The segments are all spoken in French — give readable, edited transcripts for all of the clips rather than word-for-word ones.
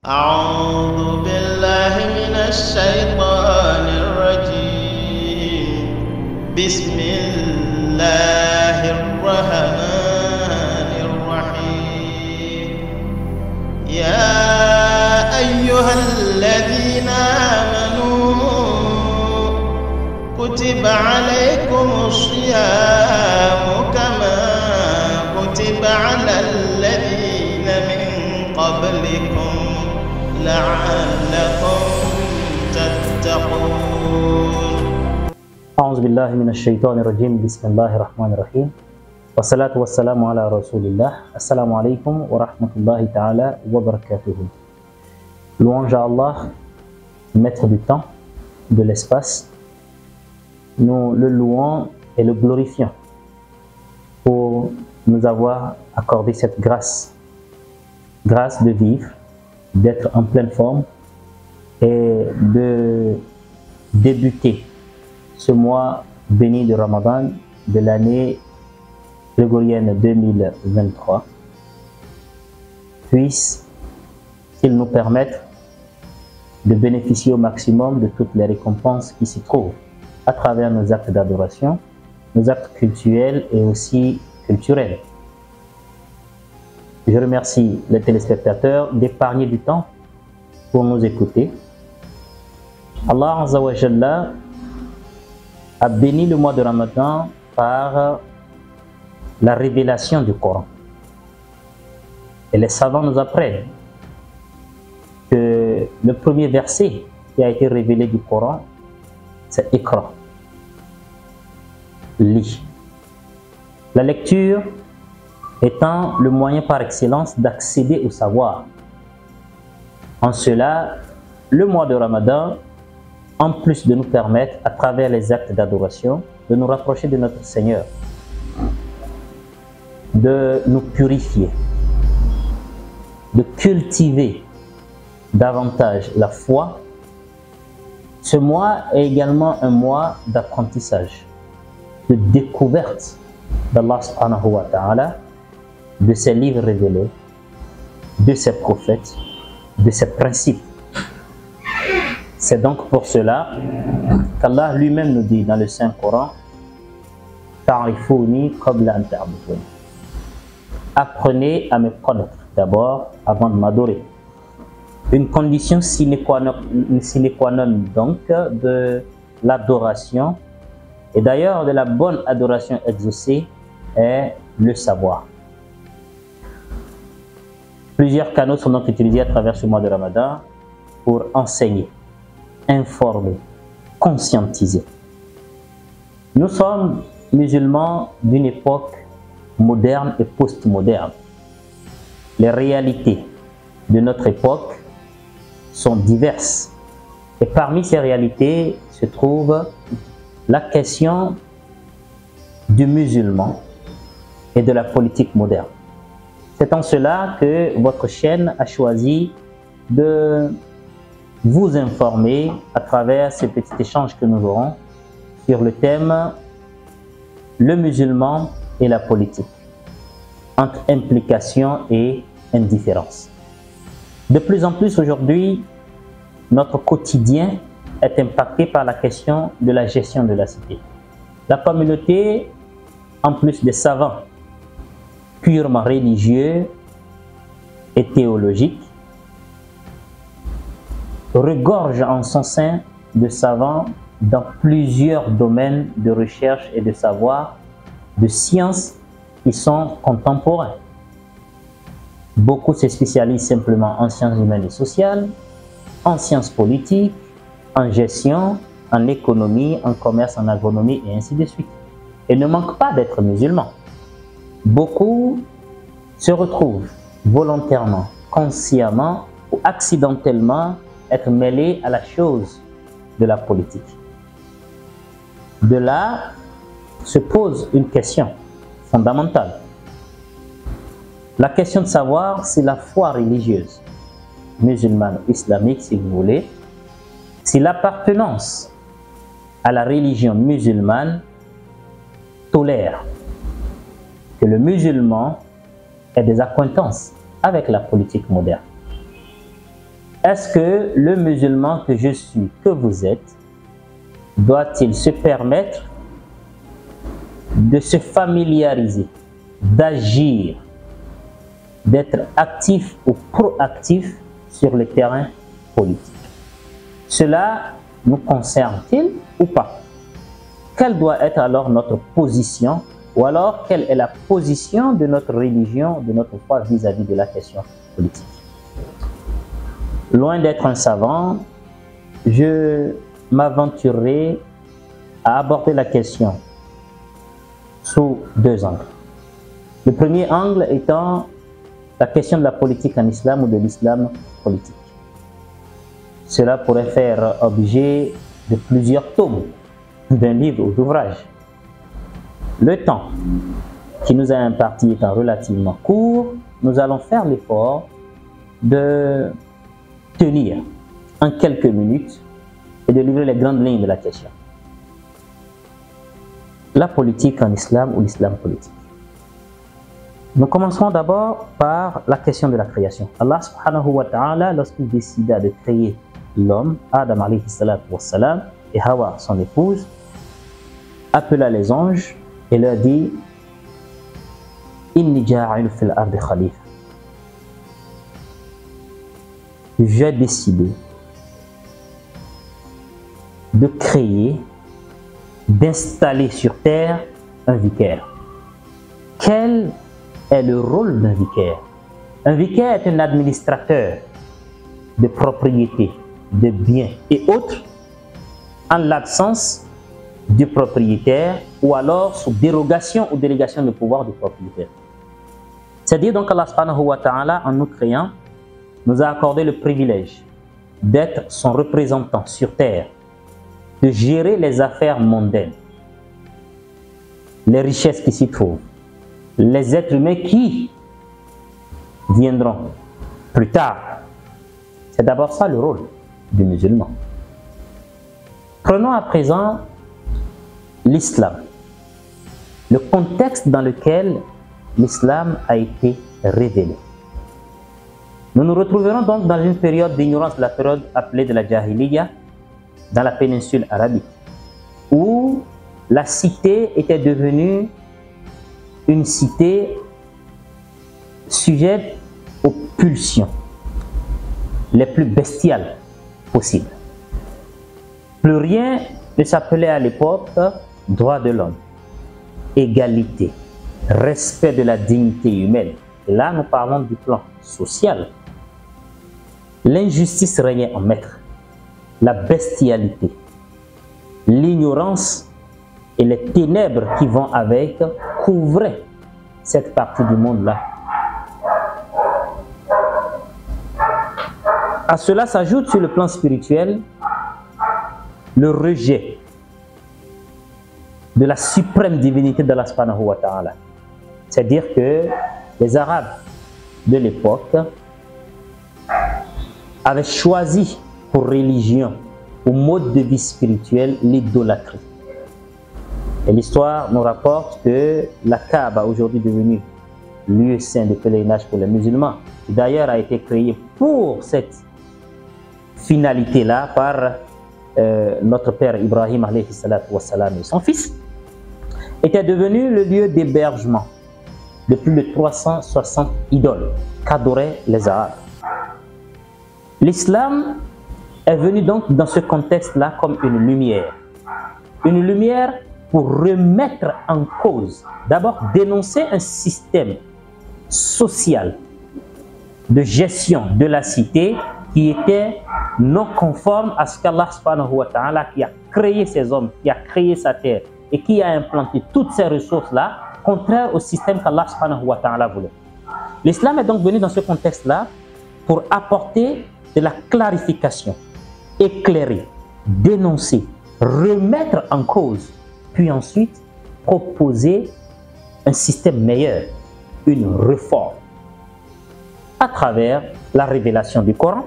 أعوذ بالله من الشيطان الرجيم. بسم الله الرحمن الرحيم. يا أيها الذين آمنوا كتب عليكم الصيام كما كتب على الذين من قبلكم لعلكم تتقون. أعوذ بالله من الشيطان الرجيم. بسم الله الرحمن الرحيم. والصلاة والسلام على رسول الله. السلام عليكم ورحمة الله تعالى وبركاته. Louange à Allah, maître du temps, de l'espace. Nous le louons et le glorifions pour nous avoir accordé cette grâce de vivre, d'être en pleine forme et de débuter ce mois béni de Ramadan de l'année grégorienne 2023. Puisse-t-il nous permettre de bénéficier au maximum de toutes les récompenses qui s'y trouvent à travers nos actes d'adoration, nos actes cultuels et aussi culturels. Je remercie les téléspectateurs d'épargner du temps pour nous écouter. Allah Azza wa Jalla a béni le mois de Ramadan par la révélation du Coran. Et les savants nous apprennent que le premier verset qui a été révélé du Coran, c'est Iqra. Lis. La lecture étant le moyen par excellence d'accéder au savoir. En cela, le mois de Ramadan, en plus de nous permettre, à travers les actes d'adoration, de nous rapprocher de notre Seigneur, de nous purifier, de cultiver davantage la foi. Ce mois est également un mois d'apprentissage, de découverte d'Allah subhanahu wa ta'ala, de ses livres révélés, de ses prophètes, de ses principes. C'est donc pour cela qu'Allah lui-même nous dit dans le Saint-Coran, Ta'rifuni qabla an ta'buduni. Apprenez à me connaître d'abord avant de m'adorer. Une condition sine qua non donc de l'adoration, et d'ailleurs de la bonne adoration exaucée, est le savoir. Plusieurs canaux sont donc utilisés à travers ce mois de Ramadan pour enseigner, informer, conscientiser. Nous sommes musulmans d'une époque moderne et post-moderne. Les réalités de notre époque sont diverses. Et parmi ces réalités se trouve la question du musulman et de la politique moderne. C'est en cela que votre chaîne a choisi de vous informer à travers ces petits échanges que nous aurons sur le thème le musulman et la politique, entre implication et indifférence. De plus en plus aujourd'hui, notre quotidien est impacté par la question de la gestion de la cité. La communauté, en plus des savants purement religieux et théologiques, regorge en son sein de savants dans plusieurs domaines de recherche et de savoir, de sciences qui sont contemporains. Beaucoup se spécialisent simplement en sciences humaines et sociales, en sciences politiques, en gestion, en économie, en commerce, en agronomie et ainsi de suite. Et ne manquent pas d'être musulmans. Beaucoup se retrouvent volontairement, consciemment ou accidentellement être mêlés à la chose de la politique. De là se pose une question fondamentale. La question de savoir si la foi religieuse, musulmane ou islamique si vous voulez, si l'appartenance à la religion musulmane tolère que le musulman ait des accointances avec la politique moderne. est-ce que le musulman que je suis, que vous êtes, doit-il se permettre de se familiariser, d'agir, d'être actif ou proactif sur le terrain politique? Cela nous concerne-t-il ou pas? Quelle doit être alors notre position, ou alors quelle est la position de notre religion, de notre foi vis-à-vis de la question politique? Loin d'être un savant, je m'aventurerai à aborder la question sous deux angles. Le premier angle étant la question de la politique en islam ou de l'islam politique. Cela pourrait faire objet de plusieurs tomes, d'un livre ou d'ouvrage. Le temps qui nous est imparti étant relativement court, nous allons faire l'effort de tenir en quelques minutes et de livrer les grandes lignes de la question. La politique en islam ou l'islam politique. Nous commencerons d'abord par la question de la création. Allah subhanahu wa ta'ala, lorsqu'il décida de créer l'homme, Adam alayhi salatu wa salam, et Hawa, son épouse, appela les anges et leur dit: Inni ja'il fil ardi khalifa. J'ai décidé de créer, d'installer sur terre un vicaire. Quel est le rôle d'un vicaire? Un vicaire est un administrateur de propriété, de biens et autres en l'absence du propriétaire ou alors sous dérogation ou délégation de pouvoir du propriétaire. C'est-à-dire donc Allah subhanahu wa ta'ala, en nous créant, nous a accordé le privilège d'être son représentant sur terre, de gérer les affaires mondaines, les richesses qui s'y trouvent, les êtres humains qui viendront plus tard. C'est d'abord ça le rôle du musulman. Prenons à présent l'islam, le contexte dans lequel l'islam a été révélé. Nous nous retrouverons donc dans une période d'ignorance, la période appelée de la Jahiliya, dans la péninsule arabique, où la cité était devenue une cité sujette aux pulsions les plus bestiales possibles. Plus rien ne s'appelait à l'époque droit de l'homme, égalité, respect de la dignité humaine. Et là, nous parlons du plan social. L'injustice régnait en maître, la bestialité, l'ignorance et les ténèbres qui vont avec couvraient cette partie du monde-là. À cela s'ajoute sur le plan spirituel le rejet de la suprême divinité d'Allah subhanahu wa ta'ala. C'est-à-dire que les Arabes de l'époque avaient choisi pour religion ou mode de vie spirituel l'idolâtrie. Et l'histoire nous rapporte que la Kaaba, aujourd'hui devenue lieu saint de pèlerinage pour les musulmans, qui d'ailleurs a été créée pour cette finalité-là par notre père Ibrahim alayhi salatu wa salam et son fils, était devenu le lieu d'hébergement de plus de 360 idoles qu'adoraient les Arabes. L'islam est venu donc dans ce contexte-là comme une lumière pour remettre en cause, d'abord dénoncer un système social de gestion de la cité qui était non conforme à ce qu'Allah subhanahu wa ta'ala, qui a créé ces hommes, qui a créé sa terre et qui a implanté toutes ces ressources-là, contraire au système qu'Allah subhanahu wa ta'ala voulait. L'islam est donc venu dans ce contexte-là pour apporter de la clarification, éclairer, dénoncer, remettre en cause, puis ensuite proposer un système meilleur, une réforme, à travers la révélation du Coran,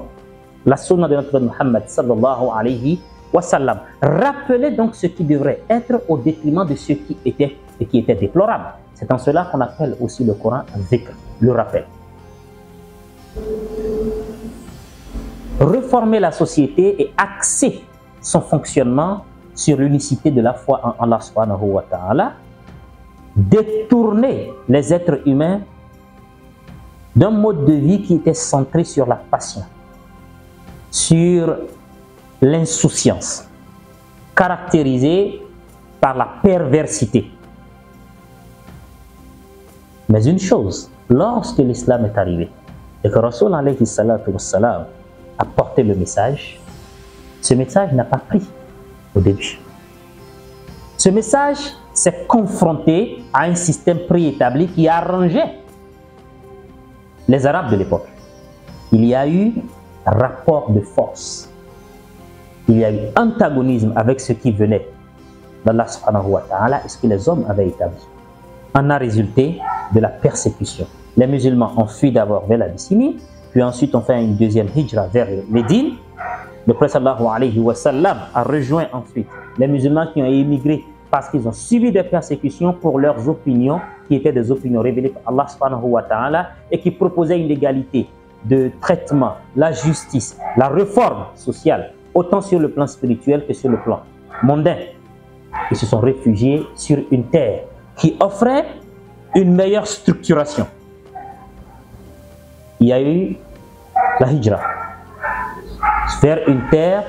la sunna de notre Muhammad sallallahu alayhi wa sallam. Rappeler donc ce qui devrait être au détriment de ce qui était déplorable. C'est en cela qu'on appelle aussi le Coran un dhikr, le rappel. reformer la société et axer son fonctionnement sur l'unicité de la foi en Allah subhanahu wa ta'ala, détourner les êtres humains d'un mode de vie qui était centré sur la passion, sur l'insouciance, caractérisé par la perversité. Mais une chose, lorsque l'islam est arrivé et que Rasul alayhi salatu wassalam a porté le message, ce message n'a pas pris au début. Ce message s'est confronté à un système préétabli qui arrangeait les Arabes de l'époque. Il y a eu rapport de force. Il y a eu antagonisme avec ce qui venait d'Allah subhanahu wa ta'ala et ce que les hommes avaient établi. En a résulté de la persécution. Les musulmans ont fui d'abord vers l'Abyssinie, puis ensuite ont fait une deuxième hijra vers Médine. Le prophète sallallahu alayhi wa sallam a rejoint ensuite les musulmans qui ont émigré parce qu'ils ont subi des persécutions pour leurs opinions qui étaient des opinions révélées par Allah subhanahu wa ta'ala et qui proposaient une égalité de traitement, la justice, la réforme sociale, autant sur le plan spirituel que sur le plan mondain. Ils se sont réfugiés sur une terre qui offrait une meilleure structuration. Il y a eu la hijra vers une terre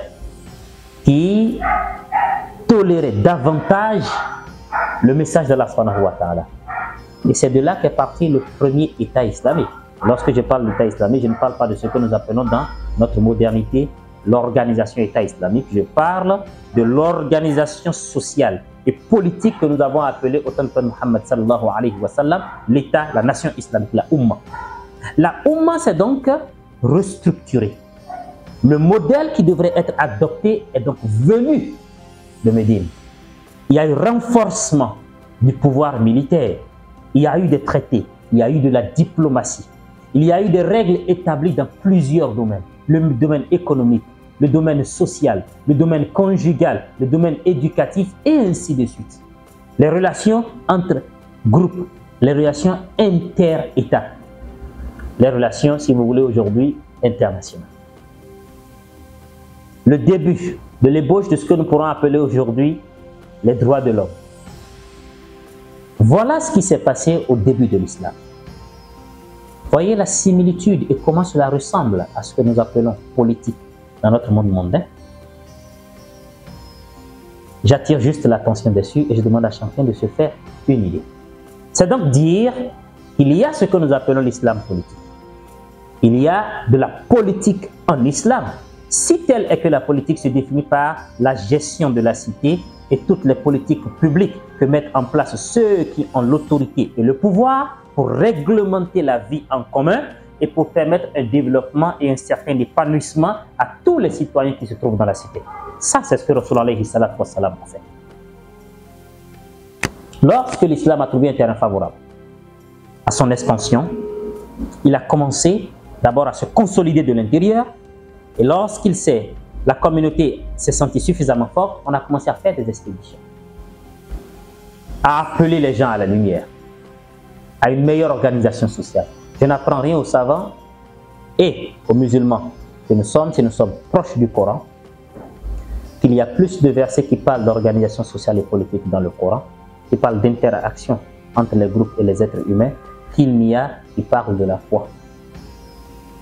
qui tolérait davantage le message d'Allah subhanahu wa ta'ala. Et c'est de là qu'est parti le premier État islamique. Lorsque je parle d'État islamique, je ne parle pas de ce que nous appelons dans notre modernité l'organisation État islamique. Je parle de l'organisation sociale et politique que nous avons appelée au temps de Muhammad sallallahu alayhi wa sallam, l'État, la nation islamique, la Ummah. La Ummah s'est donc restructurée. Le modèle qui devrait être adopté est donc venu de Médine. Il y a eu renforcement du pouvoir militaire. Il y a eu des traités. Il y a eu de la diplomatie. Il y a eu des règles établies dans plusieurs domaines. Le domaine économique, le domaine social, le domaine conjugal, le domaine éducatif et ainsi de suite. Les relations entre groupes, les relations inter-États, les relations, si vous voulez, aujourd'hui, internationales. Le début de l'ébauche de ce que nous pourrons appeler aujourd'hui les droits de l'homme. Voilà ce qui s'est passé au début de l'islam. Voyez la similitude et comment cela ressemble à ce que nous appelons politique dans notre monde mondain. J'attire juste l'attention dessus et je demande à chacun de se faire une idée. C'est donc dire qu'il y a ce que nous appelons l'islam politique. Il y a de la politique en islam. Si telle est que la politique se définit par la gestion de la cité et toutes les politiques publiques que mettent en place ceux qui ont l'autorité et le pouvoir pour réglementer la vie en commun et pour permettre un développement et un certain épanouissement à tous les citoyens qui se trouvent dans la cité. Ça, c'est ce que Rasul alayhi salatu wassalam a fait. Lorsque l'islam a trouvé un terrain favorable à son expansion, il a commencé d'abord à se consolider de l'intérieur. Et la communauté s'est sentie suffisamment forte, on a commencé à faire des expéditions, à appeler les gens à la lumière, à une meilleure organisation sociale. Je n'apprends rien aux savants et aux musulmans que nous sommes, si nous sommes proches du Coran, qu'il y a plus de versets qui parlent d'organisation sociale et politique dans le Coran, qui parlent d'interaction entre les groupes et les êtres humains, qu'il n'y a qui parlent de la foi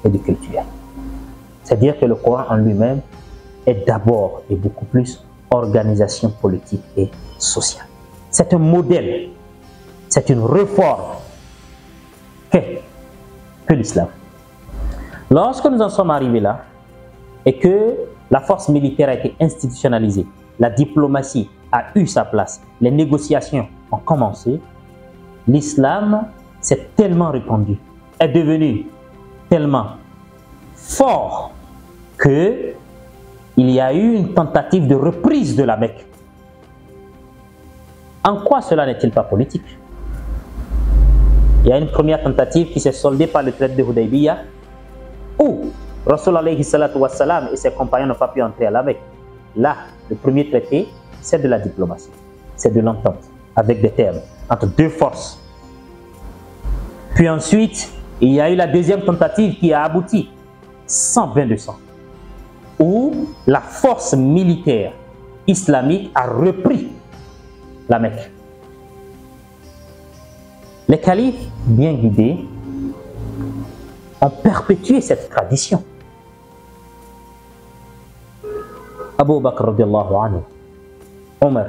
et du culturel. C'est-à-dire que le Coran en lui-même est d'abord et beaucoup plus organisation politique et sociale. C'est un modèle, c'est une réforme que l'islam. Lorsque nous en sommes arrivés là et que la force militaire a été institutionnalisée, la diplomatie a eu sa place, les négociations ont commencé, l'islam s'est tellement répandu, est devenu tellement fort qu'il y a eu une tentative de reprise de la Mecque. En quoi cela n'est-il pas politique? Il y a une première tentative qui s'est soldée par le traité de Hudaybiyah où Rasul alayhi salatu wassalam et ses compagnons n'ont pas pu entrer à la Mecque. Là, le premier traité, c'est de la diplomatie, c'est de l'entente avec des termes entre deux forces. Puis ensuite, il y a eu la deuxième tentative qui a abouti sans bain de sang. où la force militaire islamique a repris la Mecque. Les califes bien guidés ont perpétué cette tradition. Abu Bakr radiallahu anhu, Omar,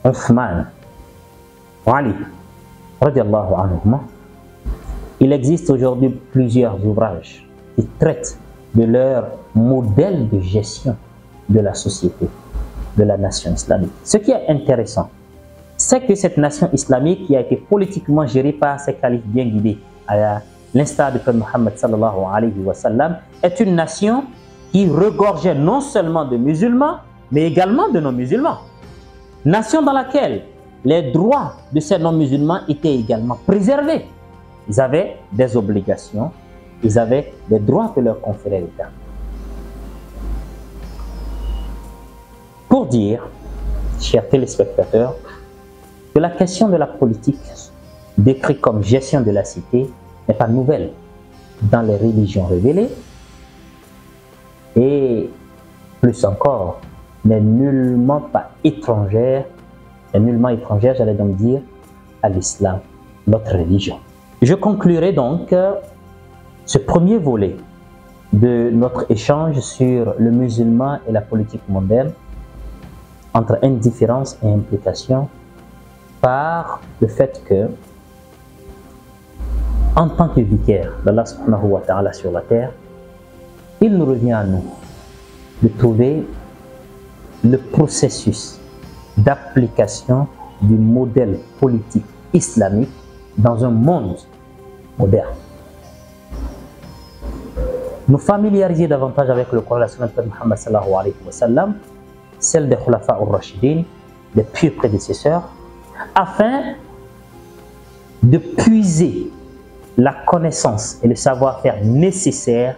Othman, Ali radiallahu anhu. Il existe aujourd'hui plusieurs ouvrages qui traitent de leur modèle de gestion de la société, de la nation islamique. Ce qui est intéressant, c'est que cette nation islamique qui a été politiquement gérée par ces califes bien guidés, à l'instar du prophète Mohammed sallallahu alayhi wa sallam, est une nation qui regorgeait non seulement de musulmans, mais également de non-musulmans. Nation dans laquelle les droits de ces non-musulmans étaient également préservés. Ils avaient des obligations, ils avaient des droits que leur conférait l'État. Pour dire, chers téléspectateurs, que la question de la politique, décrite comme gestion de la cité, n'est pas nouvelle dans les religions révélées et plus encore, n'est nullement pas étrangère, j'allais donc dire, à l'islam, notre religion. Je conclurai donc ce premier volet de notre échange sur le musulman et la politique moderne, entre indifférence et implication, par le fait que, en tant que vicaire d'Allah subhanahu wa ta'ala sur la terre, il nous revient à nous de trouver le processus d'application du modèle politique islamique dans un monde moderne. Nous familiariser davantage avec le Coran et la Sunna de Muhammad sallallahu alayhi wa sallam, celle des Khulafa al-Rashidin, des pieux prédécesseurs, afin de puiser la connaissance et le savoir-faire nécessaires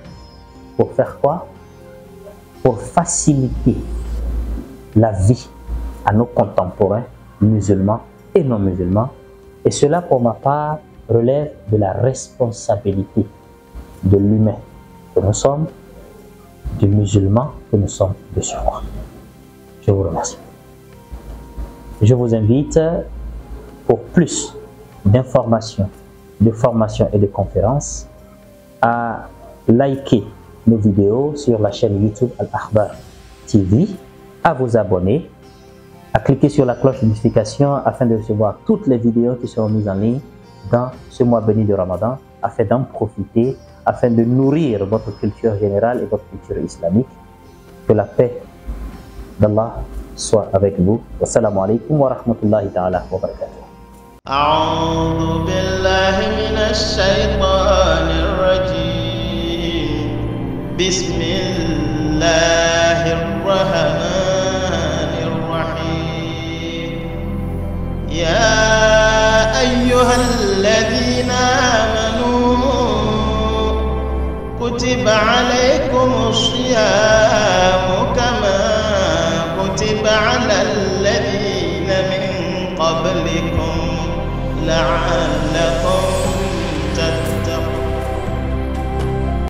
pour faire quoi? Pour faciliter la vie à nos contemporains musulmans et non musulmans. Et cela, pour ma part, relève de la responsabilité de l'humain que nous sommes, du musulman que nous sommes de surcroît. Je vous remercie. Je vous invite, pour plus d'informations, de formations et de conférences, à liker nos vidéos sur la chaîne YouTube Al-Akhbar TV, à vous abonner, à cliquer sur la cloche de notification afin de recevoir toutes les vidéos qui seront mises en ligne dans ce mois béni de Ramadan, afin d'en profiter, afin de nourrir votre culture générale et votre culture islamique. Que la paix d'Allah soit avec vous. Wassalamu alaikum wa rahmatullahi ta'ala wa barakatuh. أعوذ بالله من الشيطان الرجيم بسم الله الرحمن الرحيم يا أيها الذين آمنوا كتب عليكم الصيام كما كتب على الذين من قبلكم لعلكم